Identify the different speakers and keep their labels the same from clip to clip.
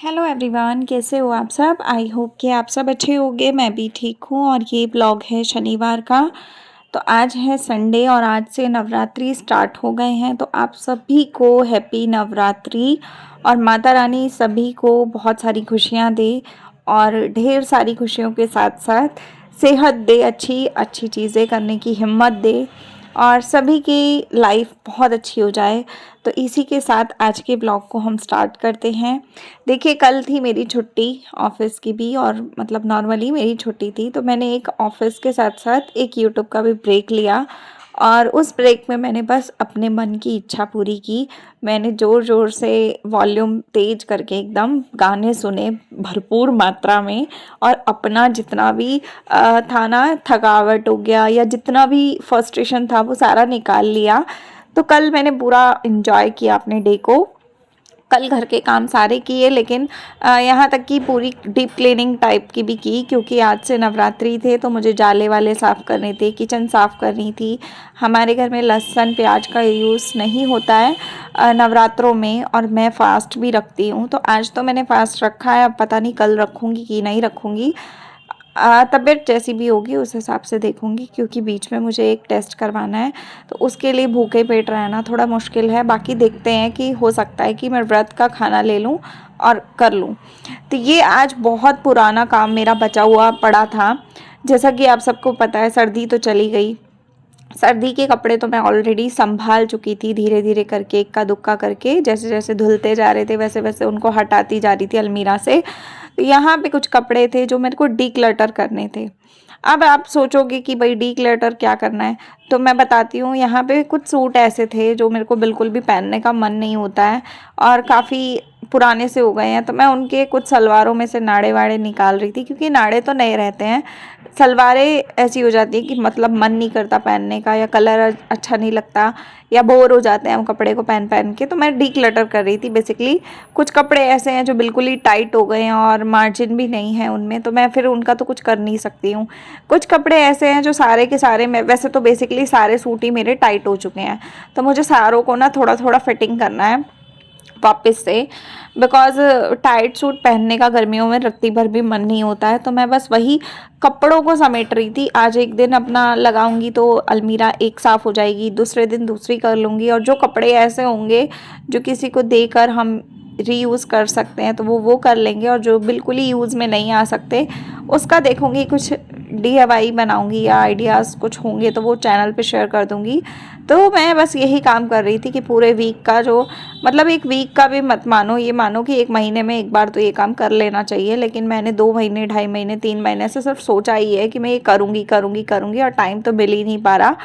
Speaker 1: Hello everyone, कैसे हो आप सब। आई होप कि आप सब अच्छे होंगे। मैं भी ठीक हूँ। और ये ब्लॉग है शनिवार का। तो आज है संडे और आज से नवरात्रि स्टार्ट हो गए हैं। तो आप सभी को हैप्पी नवरात्रि और माता रानी सभी को बहुत सारी खुशियाँ दे और ढेर सारी खुशियों के साथ साथ सेहत दे, अच्छी अच्छी चीज़ें करने की हिम्मत दे और सभी की लाइफ बहुत अच्छी हो जाए। तो इसी के साथ आज के ब्लॉग को हम स्टार्ट करते हैं। देखिए, कल थी मेरी छुट्टी ऑफिस की भी, और मतलब नॉर्मली मेरी छुट्टी थी, तो मैंने एक ऑफिस के साथ साथ एक यूट्यूब का भी ब्रेक लिया। और उस ब्रेक में मैंने बस अपने मन की इच्छा पूरी की। मैंने ज़ोर ज़ोर से वॉल्यूम तेज करके एकदम गाने सुने भरपूर मात्रा में, और अपना जितना भी था ना, थकावट हो गया या जितना भी फ्रस्ट्रेशन था वो सारा निकाल लिया। तो कल मैंने पूरा इन्जॉय किया अपने डे को। कल घर के काम सारे किए, लेकिन यहाँ तक कि पूरी डीप क्लीनिंग टाइप की भी की, क्योंकि आज से नवरात्रि थे तो मुझे जाले वाले साफ़ करने थे, किचन साफ़ करनी थी। हमारे घर में लहसुन प्याज का यूज़ नहीं होता है नवरात्रों में, और मैं फ़ास्ट भी रखती हूँ। तो आज तो मैंने फ़ास्ट रखा है, अब पता नहीं कल रखूँगी कि नहीं रखूँगी। तबीयत जैसी भी होगी उस हिसाब से देखूँगी, क्योंकि बीच में मुझे एक टेस्ट करवाना है, तो उसके लिए भूखे पेट रहना थोड़ा मुश्किल है। बाकी देखते हैं कि हो सकता है कि मैं व्रत का खाना ले लूँ और कर लूँ। तो ये आज बहुत पुराना काम मेरा बचा हुआ पड़ा था। जैसा कि आप सबको पता है, सर्दी तो चली गई। सर्दी के कपड़े तो मैं ऑलरेडी संभाल चुकी थी, धीरे धीरे करके इक्का दुक्का करके, जैसे जैसे धुलते जा रहे थे वैसे वैसे उनको हटाती जा रही थी अलमीरा से। तो यहाँ पे कुछ कपड़े थे जो मेरे को डीक्लटर करने थे। अब आप सोचोगे कि भाई डीक्लटर क्या करना है, तो मैं बताती हूँ। यहाँ पे कुछ सूट ऐसे थे जो मेरे को बिल्कुल भी पहनने का मन नहीं होता है और काफ़ी पुराने से हो गए हैं, तो मैं उनके कुछ सलवारों में से नाड़े वाड़े निकाल रही थी, क्योंकि नाड़े तो नए रहते हैं, सलवारें ऐसी हो जाती है कि मतलब मन नहीं करता पहनने का, या कलर अच्छा नहीं लगता, या बोर हो जाते हैं हम कपड़े को पहन पहन के। तो मैं डीक्लटर कर रही थी बेसिकली। कुछ कपड़े ऐसे हैं जो बिल्कुल ही टाइट हो गए हैं और मार्जिन भी नहीं है उनमें, तो मैं फिर उनका तो कुछ कर नहीं सकती हूँ। कुछ कपड़े ऐसे हैं जो सारे के सारे, मैं वैसे तो बेसिकली सारे सूट ही मेरे टाइट हो चुके हैं, तो मुझे सारों को ना थोड़ा थोड़ा फिटिंग करना है वापस से, बिकॉज़ टाइट सूट पहनने का गर्मियों में रत्ती भर भी मन नहीं होता है। तो मैं बस वही कपड़ों को समेट रही थी। आज एक दिन अपना लगाऊंगी तो अलमीरा एक साफ़ हो जाएगी, दूसरे दिन दूसरी कर लूँगी, और जो कपड़े ऐसे होंगे जो किसी को देकर हम रीयूज़ कर सकते हैं तो वो कर लेंगे, और जो बिल्कुल ही यूज़ में नहीं आ सकते उसका देखूँगी, कुछ DIY बनाऊँगी या आइडियाज़ कुछ होंगे तो वो चैनल पे शेयर कर दूँगी। तो मैं बस यही काम कर रही थी कि पूरे वीक का जो, मतलब एक वीक का भी मत मानो, ये मानो कि एक महीने में एक बार तो ये काम कर लेना चाहिए। लेकिन मैंने 2 महीने, 2.5 महीने, 3 महीने से सिर्फ सोचा ही है कि मैं ये करूँगी करूँगी करूँगी, और टाइम तो मिल ही नहीं पा रहा।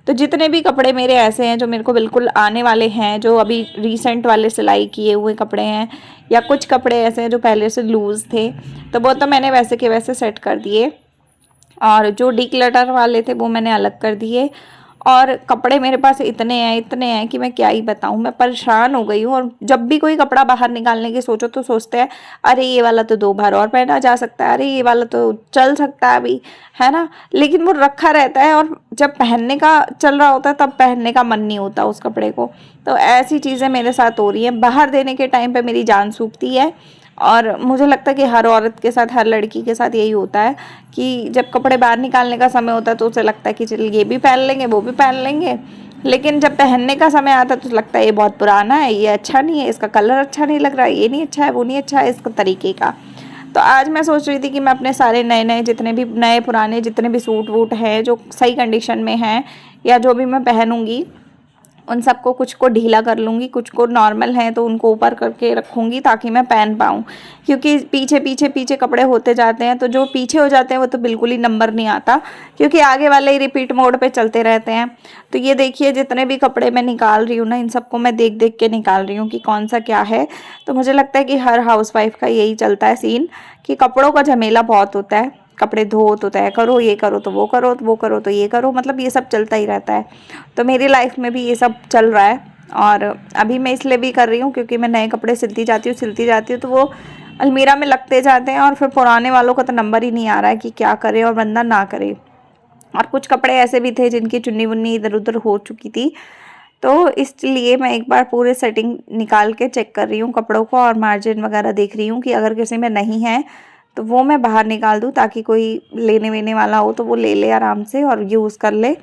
Speaker 1: तो जितने भी कपड़े मेरे ऐसे हैं जो मेरे को बिल्कुल आने वाले हैं, जो अभी रिसेंट वाले सिलाई किए हुए कपड़े हैं, या कुछ कपड़े ऐसे हैं जो पहले से लूज़ थे, तो वो तो मैंने वैसे के वैसे सेट कर दिए, और जो डीक्लटर वाले थे वो मैंने अलग कर दिए। और कपड़े मेरे पास इतने हैं कि मैं क्या ही बताऊँ। मैं परेशान हो गई हूँ, और जब भी कोई कपड़ा बाहर निकालने की सोचो तो सोचते हैं अरे ये वाला तो 2 बार और पहना जा सकता है, अरे ये वाला तो चल सकता है अभी, है ना। लेकिन वो रखा रहता है, और जब पहनने का चल रहा होता है तब पहनने का मन नहीं होता उस कपड़े को। तो ऐसी चीज़ें मेरे साथ हो रही हैं। बाहर देने के टाइम पे मेरी जान सूखती है, और मुझे लगता है कि हर औरत के साथ, हर लड़की के साथ यही होता है कि जब कपड़े बाहर निकालने का समय होता है तो उसे लगता है कि चल ये भी पहन लेंगे, वो भी पहन लेंगे। लेकिन जब पहनने का समय आता है तो लगता है ये बहुत पुराना है, ये अच्छा नहीं है, इसका कलर अच्छा नहीं लग रहा है, ये नहीं अच्छा है, वो नहीं अच्छा है, इसका तरीके का। तो आज मैं सोच रही थी कि मैं अपने सारे नए नए, जितने भी नए पुराने जितने भी सूट वूट हैं जो सही कंडीशन में हैं, या जो भी मैं पहनूंगी, उन सबको कुछ को ढीला कर लूँगी, कुछ को नॉर्मल हैं तो उनको ऊपर करके रखूँगी ताकि मैं पहन पाऊँ। क्योंकि पीछे पीछे पीछे कपड़े होते जाते हैं, तो जो पीछे हो जाते हैं वो तो बिल्कुल ही नंबर नहीं आता, क्योंकि आगे वाले ही रिपीट मोड पे चलते रहते हैं। तो ये देखिए, जितने भी कपड़े मैं निकाल रही हूँ ना, इन सबको मैं देख देख के निकाल रही हूँ कि कौन सा क्या है। तो मुझे लगता है कि हर हाउसवाइफ का यही चलता है सीन, कि कपड़ों का झमेला बहुत होता है। कपड़े धो तो तय करो, ये करो तो वो करो, तो वो करो तो ये करो, मतलब ये सब चलता ही रहता है। तो मेरी लाइफ में भी ये सब चल रहा है, और अभी मैं इसलिए भी कर रही हूँ क्योंकि मैं नए कपड़े सिलती जाती हूँ तो वो अलमीरा में लगते जाते हैं, और फिर पुराने वालों का तो नंबर ही नहीं आ रहा है कि क्या करे और बंदा ना करे। और कुछ कपड़े ऐसे भी थे जिनकी चुन्नी वुन्नी इधर उधर हो चुकी थी, तो इसलिए मैं एक बार पूरे सेटिंग निकाल के चेक कर रही हूँ कपड़ों को, और मार्जिन वगैरह देख रही हूँ कि अगर किसी में नहीं है तो वो मैं बाहर निकाल दूँ, ताकि कोई लेने वेने वाला हो तो वो ले ले आराम से और यूज़ कर ले।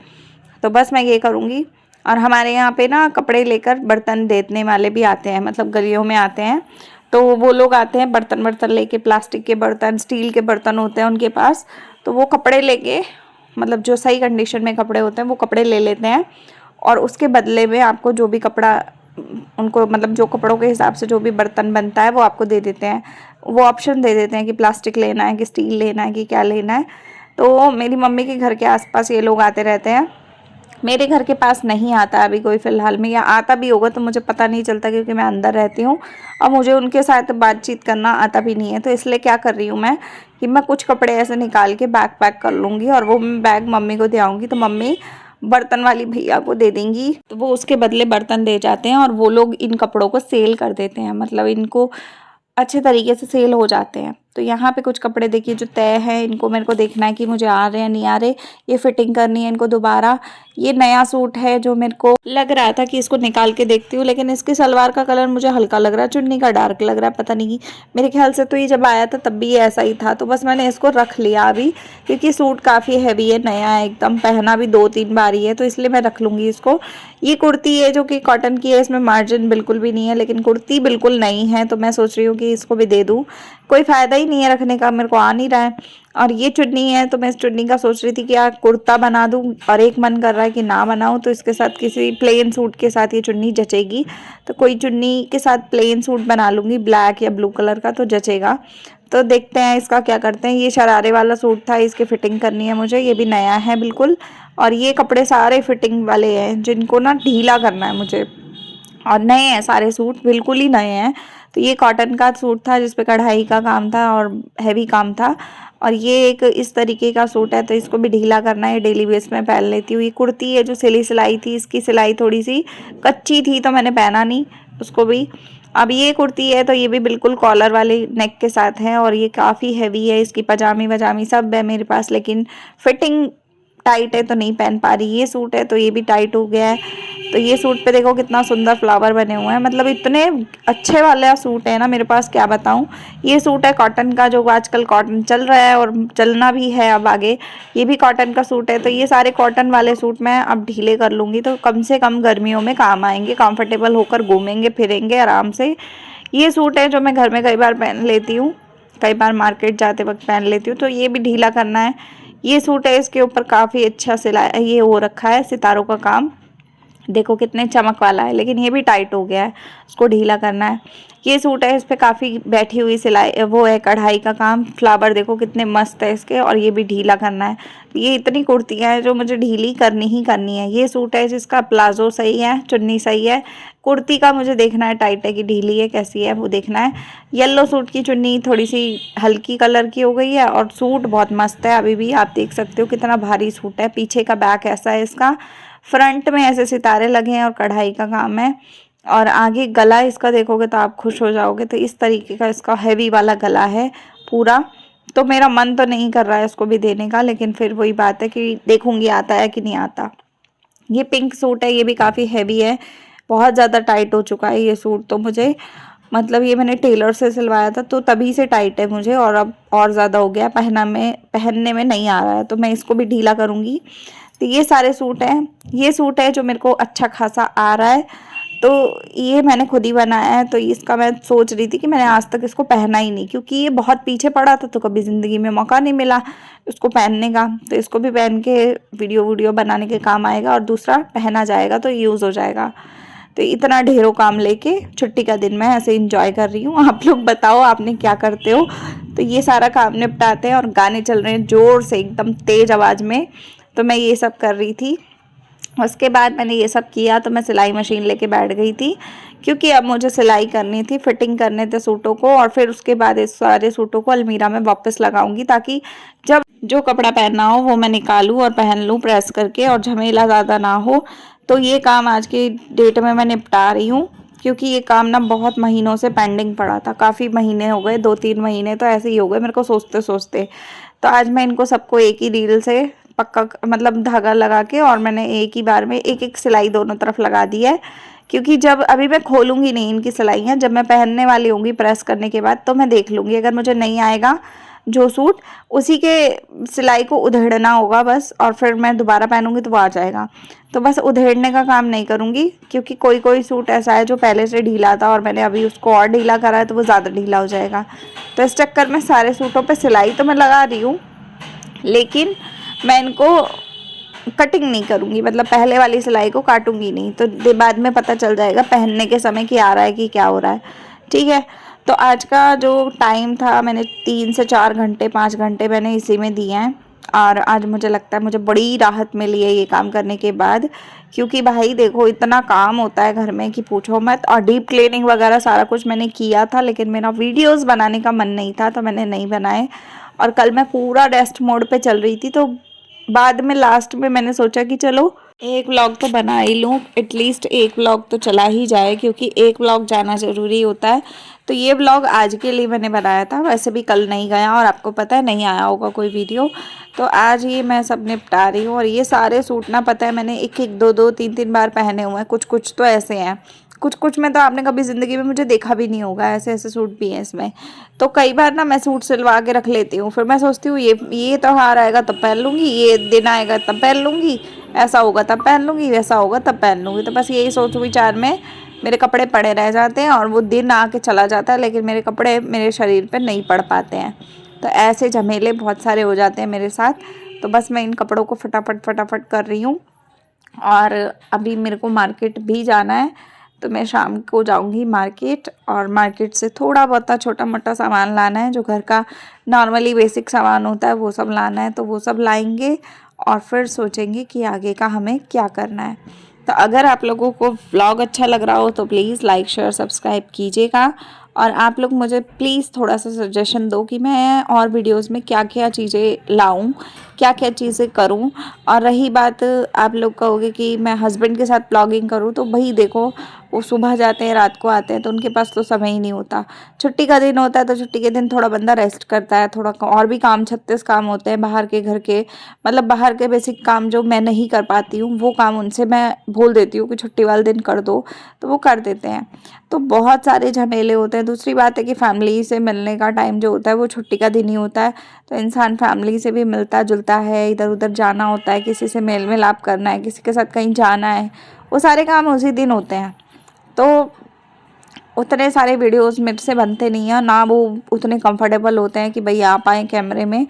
Speaker 1: तो बस मैं ये करूँगी। और हमारे यहाँ पे ना कपड़े लेकर बर्तन देने वाले भी आते हैं, मतलब गलियों में आते हैं, तो वो लोग आते हैं बर्तन वर्तन लेके, प्लास्टिक के बर्तन, स्टील के बर्तन होते हैं उनके पास, तो वो कपड़े लेके, मतलब जो सही कंडीशन में कपड़े होते हैं वो कपड़े ले लेते हैं, और उसके बदले में आपको जो भी कपड़ा उनको, मतलब जो कपड़ों के हिसाब से जो भी बर्तन बनता है वो आपको दे देते हैं। वो ऑप्शन दे देते हैं कि प्लास्टिक लेना है कि स्टील लेना है कि क्या लेना है। तो मेरी मम्मी के घर के आसपास ये लोग आते रहते हैं। मेरे घर के पास नहीं आता अभी कोई फ़िलहाल में, या आता भी होगा तो मुझे पता नहीं चलता क्योंकि मैं अंदर रहती हूँ और मुझे उनके साथ बातचीत करना आता भी नहीं है। तो इसलिए क्या कर रही हूँ मैं कि मैं कुछ कपड़े ऐसे निकाल के बैग पैक कर लूँगी और वो बैग मम्मी को दे आऊँगी, तो मम्मी बर्तन वाली भैया को दे देंगी, तो वो उसके बदले बर्तन दे जाते हैं और वो लोग इन कपड़ों को सेल कर देते हैं, मतलब इनको अच्छे तरीके से सेल हो जाते हैं। तो यहाँ पे कुछ कपड़े देखिए जो तय हैं, इनको मेरे को देखना है कि मुझे आ रहे हैं नहीं आ रहे, ये फिटिंग करनी है इनको दोबारा। ये नया सूट है जो मेरे को लग रहा था कि इसको निकाल के देखती हूँ, लेकिन इसकी सलवार का कलर मुझे हल्का लग रहा है, चुन्नी का डार्क लग रहा है, पता नहीं, मेरे ख्याल से तो ये जब आया था तब भी ये ऐसा ही था। तो बस मैंने इसको रख लिया अभी, क्योंकि सूट काफ़ी हैवी है, नया है एकदम, पहना भी 2-3 बार ही है, तो इसलिए मैं रख लूँगी इसको। ये कुर्ती है जो कि कॉटन की है, इसमें मार्जिन बिल्कुल भी नहीं है, लेकिन कुर्ती बिल्कुल नई है, तो मैं सोच रही हूँ कि इसको भी दे दूँ, कोई फ़ायदा ही नहीं है रखने का, मेरे को आ नहीं रहा है। और ये चुन्नी है तो मैं इस चुन्नी का सोच रही थी कि यार कुर्ता बना दूँ, और एक मन कर रहा है कि ना बनाऊँ, तो इसके साथ किसी प्लेन सूट के साथ ये चुन्नी जचेगी, तो कोई चुन्नी के साथ प्लेन सूट बना लूँगी ब्लैक या ब्लू कलर का, तो जचेगा। तो देखते हैं इसका क्या करते हैं। ये शरारे वाला सूट था, इसकी फ़िटिंग करनी है मुझे, ये भी नया है बिल्कुल, और ये कपड़े सारे फिटिंग वाले हैं जिनको ना ढीला करना है मुझे, और नए हैं सारे सूट, बिल्कुल ही नए हैं। तो ये कॉटन का सूट था जिस पे कढ़ाई का काम था और हैवी काम था, और ये एक इस तरीके का सूट है, तो इसको भी ढीला करना है, डेली बेस में पहन लेती हूँ। ये कुर्ती है जो सिली सिलाई थी, इसकी सिलाई थोड़ी सी कच्ची थी तो मैंने पहना नहीं उसको भी। अब ये कुर्ती है तो ये भी बिल्कुल कॉलर वाले नेक के साथ है, और ये काफ़ी हैवी है, इसकी पजामी वजामी सब है मेरे पास, लेकिन फिटिंग टाइट है तो नहीं पहन पा रही। ये सूट है तो ये भी टाइट हो गया है। तो ये सूट पे देखो कितना सुंदर फ्लावर बने हुए हैं, मतलब इतने अच्छे वाला सूट है ना मेरे पास, क्या बताऊं। ये सूट है कॉटन का, जो आजकल कॉटन चल रहा है और चलना भी है अब आगे, ये भी कॉटन का सूट है। तो ये सारे कॉटन वाले सूट मैं अब ढीले कर लूँगी, तो कम से कम गर्मियों में काम आएंगे, कंफर्टेबल होकर घूमेंगे फिरेंगे आराम से। ये सूट है जो मैं घर में कई बार पहन लेती हूँ, कई बार मार्केट जाते वक्त पहन लेती हूँ, तो ये भी ढीला करना है। ये सूट है, इसके ऊपर काफ़ी अच्छा सिलाई ये हो रखा है, सितारों का काम, देखो कितने चमक वाला है, लेकिन ये भी टाइट हो गया है, उसको ढीला करना है। ये सूट है, इस पर काफ़ी बैठी हुई सिलाई वो है, कढ़ाई का काम, फ्लावर देखो कितने मस्त है इसके, और ये भी ढीला करना है। ये इतनी कुर्तियाँ हैं जो मुझे ढीली करनी ही करनी है। ये सूट है जिसका प्लाजो सही है, चुन्नी सही है, कुर्ती का मुझे देखना है टाइट है कि ढीली है, कैसी है वो देखना है। येलो सूट की चुन्नी थोड़ी सी हल्की कलर की हो गई है, और सूट बहुत मस्त है, अभी भी आप देख सकते हो कितना भारी सूट है। पीछे का बैक ऐसा है इसका, फ्रंट में ऐसे सितारे लगे हैं और कढ़ाई का काम है, और आगे गला इसका देखोगे तो आप खुश हो जाओगे। तो इस तरीके का इसका हैवी वाला गला है पूरा। तो मेरा मन तो नहीं कर रहा है इसको भी देने का, लेकिन फिर वही बात है कि देखूंगी आता है कि नहीं आता। ये पिंक सूट है, ये भी काफ़ी हैवी है, बहुत ज़्यादा टाइट हो चुका है ये सूट तो मुझे, मतलब ये मैंने टेलर से सिलवाया था तो तभी से टाइट है मुझे, और अब और ज़्यादा हो गया, पहनने में नहीं आ रहा है, तो मैं इसको भी ढीला करूँगी। तो ये सारे सूट हैं। ये सूट है जो मेरे को अच्छा खासा आ रहा है, तो ये मैंने खुद ही बनाया है। तो इसका मैं सोच रही थी कि मैंने आज तक इसको पहना ही नहीं, क्योंकि ये बहुत पीछे पड़ा था, तो कभी ज़िंदगी में मौका नहीं मिला उसको पहनने का। तो इसको भी पहन के वीडियो बनाने के काम आएगा, और दूसरा पहना जाएगा तो यूज़ हो जाएगा। तो इतना ढेरों काम लेके छुट्टी का दिन मैं ऐसे इंजॉय कर रही हूँ। आप लोग बताओ आपने क्या करते हो। तो ये सारा काम निपटाते हैं, और गाने चल रहे हैं ज़ोर से एकदम तेज़ आवाज़ में, तो मैं ये सब कर रही थी। उसके बाद मैंने ये सब किया तो मैं सिलाई मशीन लेके बैठ गई थी, क्योंकि अब मुझे सिलाई करनी थी, फिटिंग करने थे सूटों को, और फिर उसके बाद इस सारे सूटों को अलमीरा में वापस लगाऊंगी, ताकि जब जो कपड़ा पहनना हो वो मैं निकालूं और पहन लूं प्रेस करके, और झमेला ज़्यादा ना हो। तो ये काम आज की डेट में मैं निपटा रही हूँ, क्योंकि ये काम ना बहुत महीनों से पेंडिंग पड़ा था, काफ़ी महीने हो गए, 2-3 महीने तो ऐसे ही हो गए मेरे को सोचते सोचते। तो आज मैं इनको सबको एक ही रील से पक्का मतलब धागा लगा के, और मैंने एक ही बार में एक एक सिलाई दोनों तरफ लगा दी है, क्योंकि जब अभी मैं खोलूँगी नहीं इनकी सिलाइयाँ, जब मैं पहनने वाली होंगी प्रेस करने के बाद तो मैं देख लूँगी, अगर मुझे नहीं आएगा जो सूट उसी के सिलाई को उधेड़ना होगा बस, और फिर मैं दोबारा पहनूंगी तो वो आ जाएगा। तो बस उधेड़ने का काम नहीं करूँगी, क्योंकि कोई कोई सूट ऐसा है जो पहले से ढीला था और मैंने अभी उसको और ढीला करा है तो वो ज़्यादा ढीला हो जाएगा। तो इस चक्कर में सारे सूटों पे सिलाई तो मैं लगा रही हूँ, लेकिन मैं इनको कटिंग नहीं करूँगी, मतलब पहले वाली सिलाई को काटूंगी नहीं, तो बाद में पता चल जाएगा पहनने के समय कि आ रहा है कि क्या हो रहा है। ठीक है, तो आज का जो टाइम था मैंने 3 से 4 घंटे 5 घंटे मैंने इसी में दिए हैं, और आज मुझे लगता है मुझे बड़ी राहत मिली है ये काम करने के बाद, क्योंकि भाई देखो इतना काम होता है घर में कि पूछो मत। और डीप क्लीनिंग वगैरह सारा कुछ मैंने किया था, लेकिन मेरा वीडियोस बनाने का मन नहीं था तो मैंने नहीं बनाए। और कल मैं पूरा रेस्ट मोड पे चल रही थी, तो बाद में लास्ट में मैंने सोचा कि चलो एक व्लॉग तो बना ही लूँ, एटलीस्ट एक व्लॉग तो चला ही जाए, क्योंकि एक व्लॉग जाना ज़रूरी होता है। तो ये व्लॉग आज के लिए मैंने बनाया था, वैसे भी कल नहीं गया और आपको पता है नहीं आया होगा कोई वीडियो। तो आज ये मैं सब निपटा रही हूँ, और ये सारे सूट ना पता है मैंने एक एक दो दो तीन तीन बार पहने हुए हैं, कुछ कुछ तो ऐसे हैं, कुछ कुछ में तो आपने कभी ज़िंदगी में मुझे देखा भी नहीं होगा, ऐसे ऐसे सूट भी हैं इसमें। तो कई बार ना मैं सूट सिलवा के रख लेती हूँ, फिर मैं सोचती हूँ ये त्योहार आएगा तब पहन लूँगी, ये दिन आएगा तब पहन लूँगी, ऐसा होगा तब पहन लूँगी, वैसा होगा तब पहन लूँगी। तो बस यही सोच विचार में मेरे कपड़े पड़े रह जाते हैं, और वो दिन आके चला जाता है लेकिन मेरे कपड़े मेरे शरीर पे नहीं पड़ पाते हैं। तो ऐसे झमेले बहुत सारे हो जाते हैं मेरे साथ। तो बस मैं इन कपड़ों को फटाफट फटाफट कर रही हूँ, और अभी मेरे को मार्केट भी जाना है, तो मैं शाम को जाऊंगी मार्केट, और मार्केट से थोड़ा बहुत छोटा मोटा सामान लाना है, जो घर का नॉर्मली बेसिक सामान होता है वो सब लाना है, तो वो सब लाएंगे और फिर सोचेंगे कि आगे का हमें क्या करना है। तो अगर आप लोगों को व्लॉग अच्छा लग रहा हो तो प्लीज़ लाइक शेयर सब्सक्राइब कीजिएगा, और आप लोग मुझे प्लीज़ थोड़ा सा सजेशन दो कि मैं और वीडियोस में क्या क्या चीज़ें लाऊं, क्या क्या चीज़ें करूं। और रही बात आप लोग कहोगे कि मैं हस्बैंड के साथ ब्लॉगिंग करूं, तो भाई देखो वो सुबह जाते हैं रात को आते हैं, तो उनके पास तो समय ही नहीं होता। छुट्टी का दिन होता है तो छुट्टी के दिन थोड़ा बंदा रेस्ट करता है, थोड़ा और भी काम 36 काम होते हैं बाहर के, घर के मतलब बाहर के बेसिक काम जो मैं नहीं कर पाती हूँ, वो काम उनसे मैं बोल देती हूँ कि छुट्टी वाले दिन कर दो, तो वो कर देते हैं। तो बहुत सारे झमेले होते हैं। दूसरी बात है कि फैमिली से मिलने का टाइम जो होता है वो छुट्टी का दिन ही होता है, तो इंसान फैमिली से भी मिलता जुलता है, इधर उधर जाना होता है, किसी से मेल मिलाप करना है, किसी के साथ कहीं जाना है, वो सारे काम उसी दिन होते हैं। तो उतने सारे वीडियोस मेरे से बनते नहीं हैं ना, वो उतने कंफर्टेबल होते हैं कि भाई आप आएँ कैमरे में।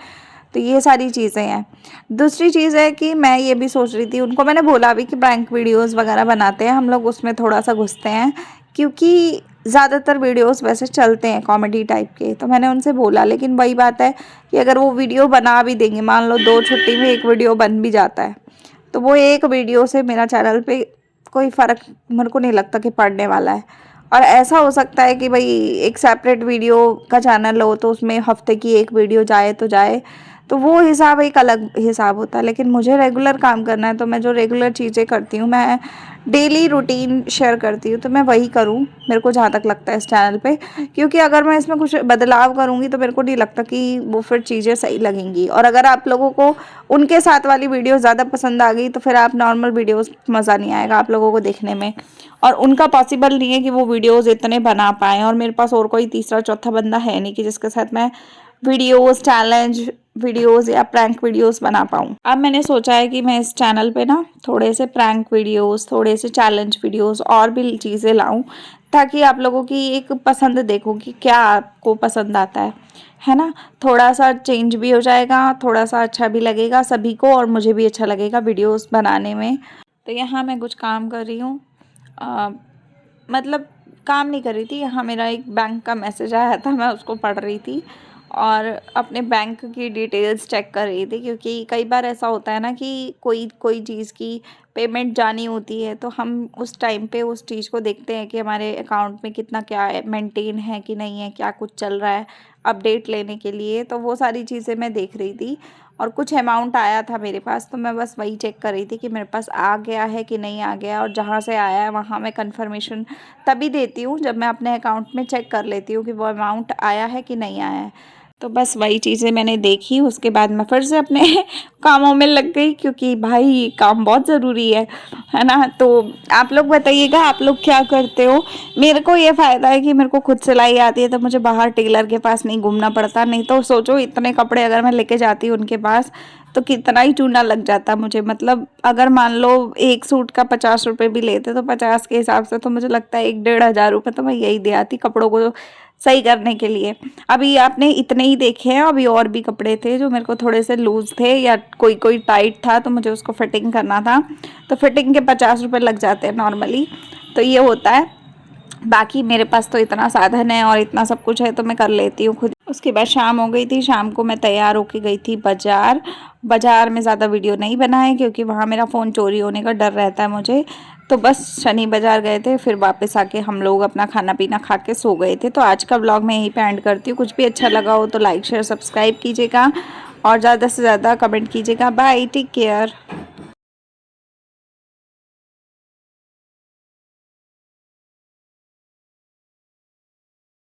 Speaker 1: तो ये सारी चीज़ें हैं। दूसरी चीज़ है कि मैं ये भी सोच रही थी, उनको मैंने बोला भी कि प्रैंक वीडियोस वगैरह बनाते हैं हम लोग, उसमें थोड़ा सा घुसते हैं, क्योंकि ज़्यादातर वीडियोस वैसे चलते हैं कॉमेडी टाइप के। तो मैंने उनसे बोला, लेकिन वही बात है कि अगर वो वीडियो बना भी देंगे, मान लो 2 छुट्टी में 1 वीडियो बन भी जाता है, तो वो एक वीडियो से मेरा चैनल पे कोई फ़र्क मेरे को नहीं लगता कि पड़ने वाला है। और ऐसा हो सकता है कि भाई एक सेपरेट वीडियो का चैनल हो तो उसमें हफ्ते की 1 वीडियो जाए तो जाए, तो वो हिसाब एक अलग हिसाब होता है। लेकिन मुझे रेगुलर काम करना है, तो मैं जो रेगुलर चीज़ें करती हूँ, मैं डेली रूटीन शेयर करती हूँ, तो मैं वही करूँ मेरे को जहाँ तक लगता है इस चैनल पे। क्योंकि अगर मैं इसमें कुछ बदलाव करूँगी तो मेरे को नहीं लगता कि वो फिर चीज़ें सही लगेंगी। और अगर आप लोगों को उनके साथ वाली वीडियो ज़्यादा पसंद आ गई तो फिर आप नॉर्मल वीडियोस मज़ा नहीं आएगा आप लोगों को देखने में। और उनका पॉसिबल नहीं है कि वो वीडियोस इतने बना पाएँ, और मेरे पास और कोई तीसरा चौथा बंदा है नहीं कि जिसके साथ मैं वीडियोस चैलेंज वीडियोस या प्रैंक वीडियोस बना पाऊँ। अब मैंने सोचा है कि मैं इस चैनल पे ना थोड़े से प्रैंक वीडियोस, थोड़े से चैलेंज वीडियोस और भी चीज़ें लाऊं, ताकि आप लोगों की एक पसंद देखो कि क्या आपको पसंद आता है ना। थोड़ा सा चेंज भी हो जाएगा, थोड़ा सा अच्छा भी लगेगा सभी को, और मुझे भी अच्छा लगेगा वीडियोस बनाने में। तो यहाँ मैं कुछ काम कर रही हूँ, मतलब काम नहीं कर रही थी, यहाँ मेरा एक बैंक का मैसेज आया था, मैं उसको पढ़ रही थी और अपने बैंक की डिटेल्स चेक कर रही थी। क्योंकि कई बार ऐसा होता है ना कि कोई कोई चीज़ की पेमेंट जानी होती है, तो हम उस टाइम पे उस चीज़ को देखते हैं कि हमारे अकाउंट में कितना क्या है, मेंटेन है कि नहीं है, क्या कुछ चल रहा है, अपडेट लेने के लिए। तो वो सारी चीज़ें मैं देख रही थी, और कुछ अमाउंट आया था मेरे पास, तो मैं बस वही चेक कर रही थी कि मेरे पास आ गया है कि नहीं आ गया। और जहाँ से आया है वहाँ मैं कंफर्मेशन तभी देती हूँ जब मैं अपने अकाउंट में चेक कर लेती हूँ कि वो अमाउंट आया है कि नहीं आया है। तो बस वही चीज़ें मैंने देखी, उसके बाद मैं फिर से अपने कामों में लग गई, क्योंकि भाई काम बहुत ज़रूरी है ना। तो आप लोग बताइएगा, आप लोग क्या करते हो। मेरे को ये फ़ायदा है कि मेरे को खुद सिलाई आती है, तो मुझे बाहर टेलर के पास नहीं घूमना पड़ता। नहीं तो सोचो इतने कपड़े अगर मैं लेके जाती हूँ उनके पास, तो कितना ही चूना लग जाता मुझे। मतलब अगर मान लो एक सूट का 50 रुपये भी लेते, तो 50 के हिसाब से तो मुझे लगता है 1-1.5 हज़ार रुपये तो मैं यही दे आती कपड़ों को सही करने के लिए। अभी आपने इतने ही देखे हैं, अभी और भी कपड़े थे जो मेरे को थोड़े से लूज़ थे या कोई कोई टाइट था, तो मुझे उसको फिटिंग करना था। तो फिटिंग के 50 रुपये लग जाते हैं नॉर्मली, तो ये होता है। बाकी मेरे पास तो इतना साधन है और इतना सब कुछ है, तो मैं कर लेती हूँ खुद। उसके बाद शाम हो गई थी, शाम को मैं तैयार होके गई थी बाज़ार। बाज़ार में ज़्यादा वीडियो नहीं बनाए, क्योंकि वहाँ मेरा फ़ोन चोरी होने का डर रहता है मुझे। तो बस शनि बाज़ार गए थे, फिर वापस आके हम लोग अपना खाना पीना खा के सो गए थे। तो आज का व्लॉग मैं यहीं पे एंड करती हूँ। कुछ भी अच्छा लगा हो तो लाइक शेयर सब्सक्राइब कीजिएगा और ज़्यादा से ज़्यादा कमेंट कीजिएगा। Bye, take care.